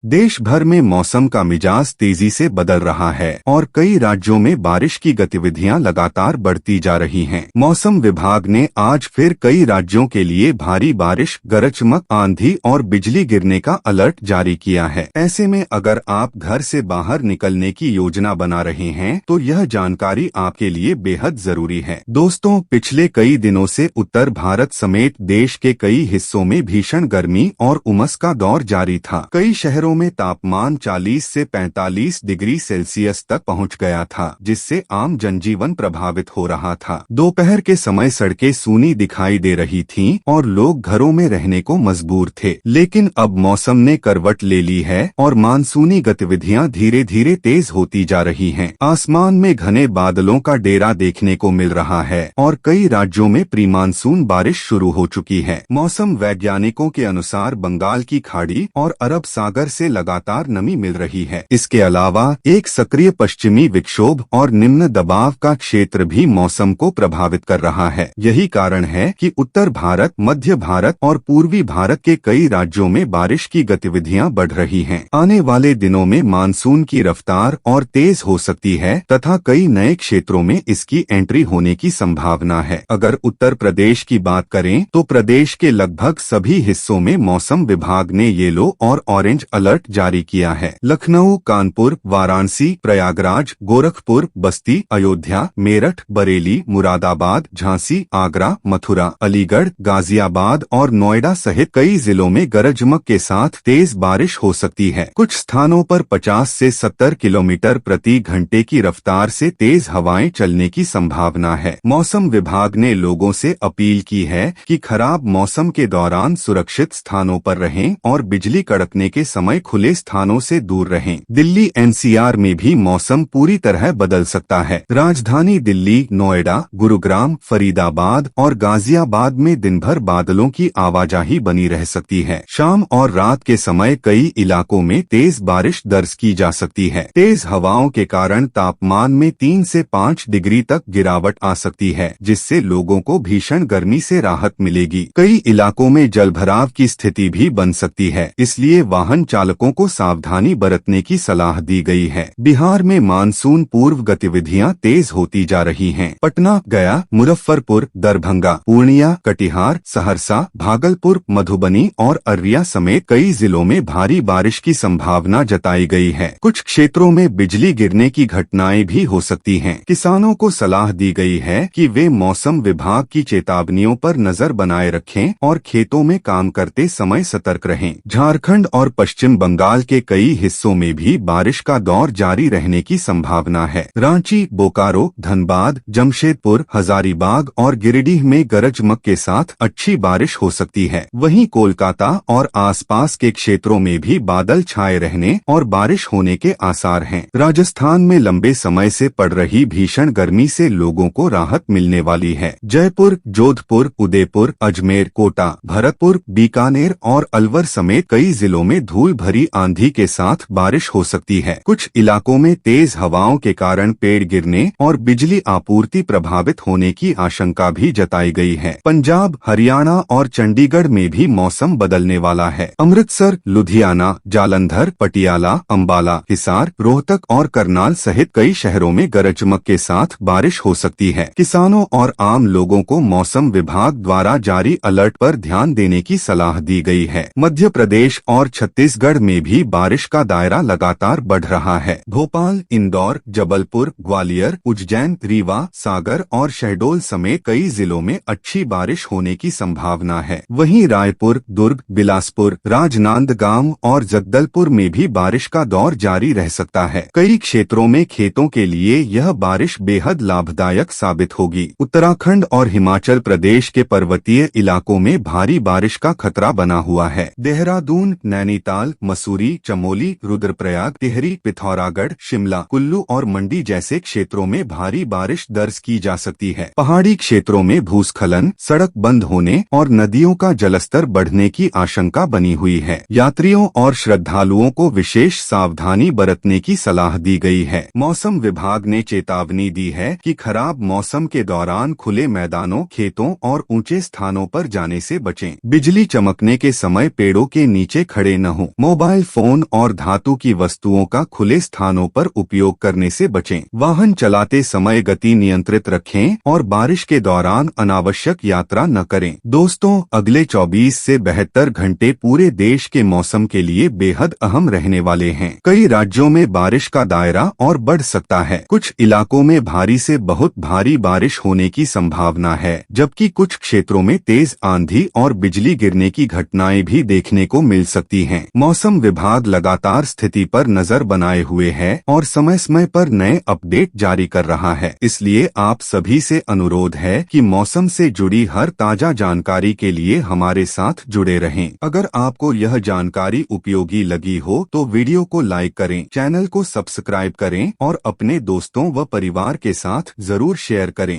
देश भर में मौसम का मिजाज तेजी से बदल रहा है और कई राज्यों में बारिश की गतिविधियां लगातार बढ़ती जा रही हैं। मौसम विभाग ने आज फिर कई राज्यों के लिए भारी बारिश, गरज चमक, आंधी और बिजली गिरने का अलर्ट जारी किया है। ऐसे में अगर आप घर से बाहर निकलने की योजना बना रहे हैं तो यह जानकारी आपके लिए बेहद जरूरी है। दोस्तों, पिछले कई दिनों से उत्तर भारत समेत देश के कई हिस्सों में भीषण गर्मी और उमस का दौर जारी था। कई शहरों में तापमान 40 से 45 डिग्री सेल्सियस तक पहुंच गया था, जिससे आम जनजीवन प्रभावित हो रहा था। दोपहर के समय सड़कें सूनी दिखाई दे रही थीं और लोग घरों में रहने को मजबूर थे। लेकिन अब मौसम ने करवट ले ली है और मानसूनी गतिविधियां धीरे धीरे तेज होती जा रही हैं। आसमान में घने बादलों का डेरा देखने को मिल रहा है और कई राज्यों में प्री मानसून बारिश शुरू हो चुकी है। मौसम वैज्ञानिकों के अनुसार बंगाल की खाड़ी और अरब सागर से लगातार नमी मिल रही है। इसके अलावा एक सक्रिय पश्चिमी विक्षोभ और निम्न दबाव का क्षेत्र भी मौसम को प्रभावित कर रहा है। यही कारण है कि उत्तर भारत, मध्य भारत और पूर्वी भारत के कई राज्यों में बारिश की गतिविधियां बढ़ रही हैं। आने वाले दिनों में मानसून की रफ्तार और तेज हो सकती है तथा कई नए क्षेत्रों में इसकी एंट्री होने की संभावना है। अगर उत्तर प्रदेश की बात करें तो प्रदेश के लगभग सभी हिस्सों में मौसम विभाग ने येलो और ऑरेंज अलर्ट जारी किया है। लखनऊ, कानपुर, वाराणसी, प्रयागराज, गोरखपुर, बस्ती, अयोध्या, मेरठ, बरेली, मुरादाबाद, झांसी, आगरा, मथुरा, अलीगढ़, गाजियाबाद और नोएडा सहित कई जिलों में गरज चमक के साथ तेज बारिश हो सकती है। कुछ स्थानों पर 50 से 70 किलोमीटर प्रति घंटे की रफ्तार से तेज हवाएं चलने की संभावना है। मौसम विभाग ने लोगों से अपील की है कि खराब मौसम के दौरान सुरक्षित स्थानों पर रहें और बिजली कड़कने के समय खुले स्थानों से दूर रहें। दिल्ली एनसीआर में भी मौसम पूरी तरह बदल सकता है। राजधानी दिल्ली, नोएडा, गुरुग्राम, फरीदाबाद और गाजियाबाद में दिन भर बादलों की आवाजाही बनी रह सकती है। शाम और रात के समय कई इलाकों में तेज बारिश दर्ज की जा सकती है। तेज हवाओं के कारण तापमान में 3 से 5 डिग्री तक गिरावट आ सकती है, जिससे लोगों को भीषण गर्मी से राहत मिलेगी। कई इलाकों में जलभराव की स्थिति भी बन सकती है, इसलिए वाहन चालकों को सावधानी बरतने की सलाह दी गई है। बिहार में मानसून पूर्व गतिविधियां तेज होती जा रही हैं। पटना, गया, मुजफ्फरपुर, दरभंगा, पूर्णिया, कटिहार, सहरसा, भागलपुर, मधुबनी और अररिया समेत कई जिलों में भारी बारिश की संभावना जताई गई है। कुछ क्षेत्रों में बिजली गिरने की घटनाएं भी हो सकती हैं। किसानों को सलाह दी गई है कि वे मौसम विभाग की चेतावनियों पर नजर बनाए रखें और खेतों में काम करते समय सतर्क रहें। झारखंड और पश्चिम बंगाल के कई हिस्सों में भी बारिश का दौर जारी रहने की संभावना है। रांची, बोकारो, धनबाद, जमशेदपुर, हजारीबाग और गिरिडीह में गरज चमक के साथ अच्छी बारिश हो सकती है। वहीं कोलकाता और आसपास के क्षेत्रों में भी बादल छाए रहने और बारिश होने के आसार हैं। राजस्थान में लंबे समय से पड़ रही भीषण गर्मी से लोगों को राहत मिलने वाली है। जयपुर, जोधपुर, उदयपुर, अजमेर, कोटा, भरतपुर, बीकानेर और अलवर समेत कई जिलों में धूल भरी आंधी के साथ बारिश हो सकती है। कुछ इलाकों में तेज हवाओं के कारण पेड़ गिरने और बिजली आपूर्ति प्रभावित होने की आशंका भी जताई गई है। पंजाब, हरियाणा और चंडीगढ़ में भी मौसम बदलने वाला है। अमृतसर, लुधियाना, जालंधर, पटियाला, अंबाला, हिसार, रोहतक और करनाल सहित कई शहरों में गरज चमक के साथ बारिश हो सकती है। किसानों और आम लोगों को मौसम विभाग द्वारा जारी अलर्ट पर ध्यान देने की सलाह दी गई है। मध्य प्रदेश और छत्तीसगढ़ में भी बारिश का दायरा लगातार बढ़ रहा है। भोपाल, इंदौर, जबलपुर, ग्वालियर, उज्जैन, रीवा, सागर और शहडोल समेत कई जिलों में अच्छी बारिश होने की संभावना है। वहीं रायपुर, दुर्ग, बिलासपुर, राजनांदगांव और जगदलपुर में भी बारिश का दौर जारी रह सकता है। कई क्षेत्रों में खेतों के लिए यह बारिश बेहद लाभदायक साबित होगी। उत्तराखंड और हिमाचल प्रदेश के पर्वतीय इलाकों में भारी बारिश का खतरा बना हुआ है। देहरादून, नैनीताल, मसूरी, चमोली, रुद्रप्रयाग, टिहरी, पिथौरागढ़, शिमला, कुल्लू और मंडी जैसे क्षेत्रों में भारी बारिश दर्ज की जा सकती है। पहाड़ी क्षेत्रों में भूस्खलन, सड़क बंद होने और नदियों का जलस्तर बढ़ने की आशंका बनी हुई है। यात्रियों और श्रद्धालुओं को विशेष सावधानी बरतने की सलाह दी गई है। मौसम विभाग ने चेतावनी दी है कि खराब मौसम के दौरान खुले मैदानों, खेतों और ऊंचे स्थानों पर जाने से बचें। बिजली चमकने के समय पेड़ों के नीचे खड़े न हों। मोबाइल फोन और धातु की वस्तुओं का खुले स्थानों पर उपयोग करने से बचें। वाहन चलाते समय गति नियंत्रित रखें और बारिश के दौरान अनावश्यक यात्रा न करें। दोस्तों, अगले 24 से 72 घंटे पूरे देश के मौसम के लिए बेहद अहम रहने वाले हैं। कई राज्यों में बारिश का दायरा और बढ़ सकता है। कुछ इलाकों में भारी से बहुत भारी बारिश होने की संभावना है, जबकि कुछ क्षेत्रों में तेज आंधी और बिजली गिरने की घटनाएं भी देखने को मिल सकती हैं। मौसम विभाग लगातार स्थिति पर नजर बनाए हुए है और समय समय पर नए अपडेट जारी कर रहा है। इसलिए आप सभी से अनुरोध है कि मौसम से जुड़ी हर ताजा जानकारी के लिए हमारे साथ जुड़े रहें। अगर आपको यह जानकारी उपयोगी लगी हो तो वीडियो को लाइक करें, चैनल को सब्सक्राइब करें और अपने दोस्तों व परिवार के साथ जरूर शेयर करें।